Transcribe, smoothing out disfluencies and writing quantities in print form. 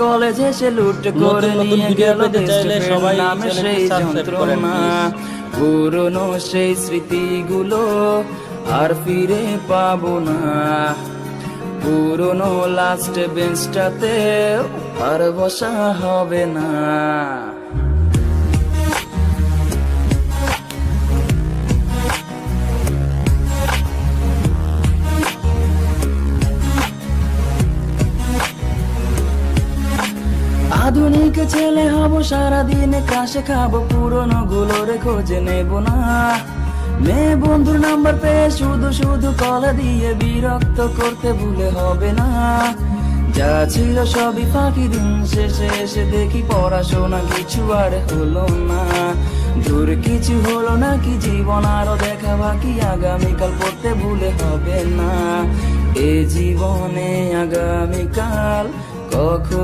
কলেজে সে লুট করে নিয়ে গেল সবাই নামে সেই যন্ত্রণা, পুরনো সেই স্মৃতিগুলো আর ফিরে পাবো না। পুরনো লাস্ট বেঞ্চটাতে আর বসা হবে না। আধুনিক ছেলে হব, সারাদিন ক্রাশে খাবো, পুরনো গুলোর খোঁজে নেব না। মেয়ে বন্ধুর নাম্বার পেয়ে শুধু শুধু কল দিয়ে বিরক্ত করতে ভুলে হবে না। যা ছিল সবই ফাঁকি, দিন শেষে এসে দেখি পড়াশোনা কিছু আর হলো না। দূর কিছু হলো না কি, জীবন আরো দেখা বাকি, আগামীকাল পড়তে ভুলে হবে না। এ জীবনে আগামীকাল কখনো